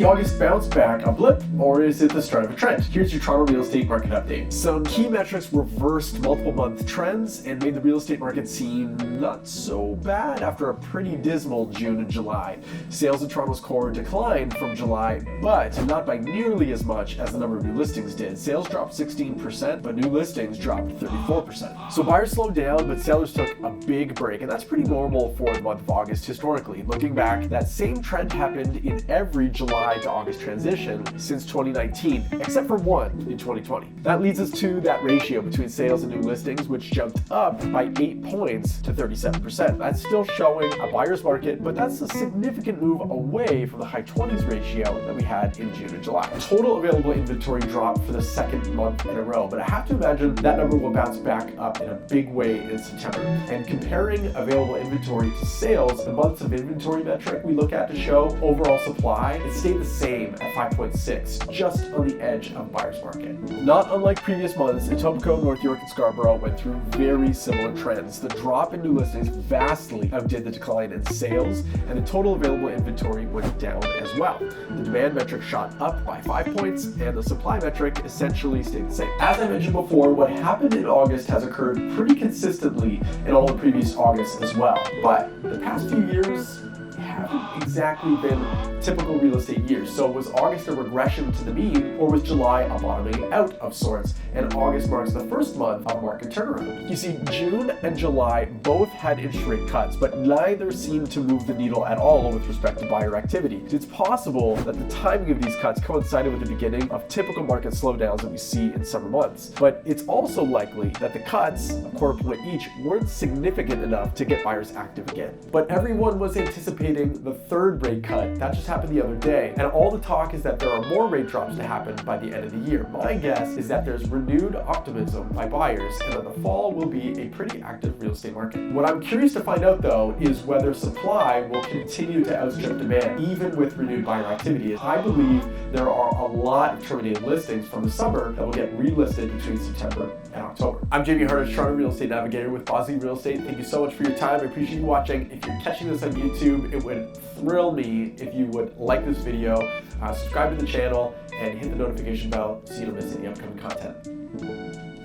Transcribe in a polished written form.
the August bounce back a blip, or is it the start of a trend? Here's your Toronto real estate market update. Some key metrics reversed multiple month trends and made the real estate market seem not so bad after a pretty dismal June and July. Sales in Toronto's core declined from July, but not by nearly as much as the number of new listings did. Sales dropped 16%, but new listings dropped 34%. So buyers slowed down, but sellers took a big break, and that's pretty normal for the month of August historically. Looking back, that same trend happened in every July to August transition since 2019, except for one in 2020. That leads us to that ratio between sales and new listings, which jumped up by 8 points to 37%. That's still showing a buyer's market, but that's a significant move away from the high 20s ratio that we had in June and July. Total available inventory dropped for the second month in a row, but I have to imagine that number will bounce back up in a big way in September. And comparing available inventory to sales, the months of inventory metric we look at to show overall supply, it stayed the same at 5.6, just on the edge of buyer's market. Not unlike previous months, Etobicoke, North York, and Scarborough went through very similar trends. The drop in new listings vastly outdid the decline in sales, and the total available inventory went down as well. The demand metric shot up by 5 points, and the supply metric essentially stayed the same. As I mentioned before, what happened in August has occurred pretty consistently in all the previous Augusts as well, but the past few years haven't exactly been typical real estate years. So was August a regression to the mean, or was July a bottoming out of sorts, and August marks the first month of market turnaround? You see, June and July both had interest rate cuts, but neither seemed to move the needle at all with respect to buyer activity. It's possible that the timing of these cuts coincided with the beginning of typical market slowdowns that we see in summer months. But it's also likely that the cuts, a quarter point each, weren't significant enough to get buyers active again. But everyone was anticipating the third rate cut. That just happened the other day, and all the talk is that there are more rate drops to happen by the end of the year. My guess is that there's renewed optimism by buyers and that the fall will be a pretty active real estate market. What I'm curious to find out though is whether supply will continue to outstrip demand even with renewed buyer activity. I believe there are a lot of terminated listings from the summer that will get relisted between September and October. I'm Harnish, Toronto Real Estate Navigator with Bosley Real Estate. Thank you so much for your time. I appreciate you watching. If you're catching this on YouTube, it would thrill me if you would like this video, subscribe to the channel, and hit the notification bell so you don't miss any upcoming content.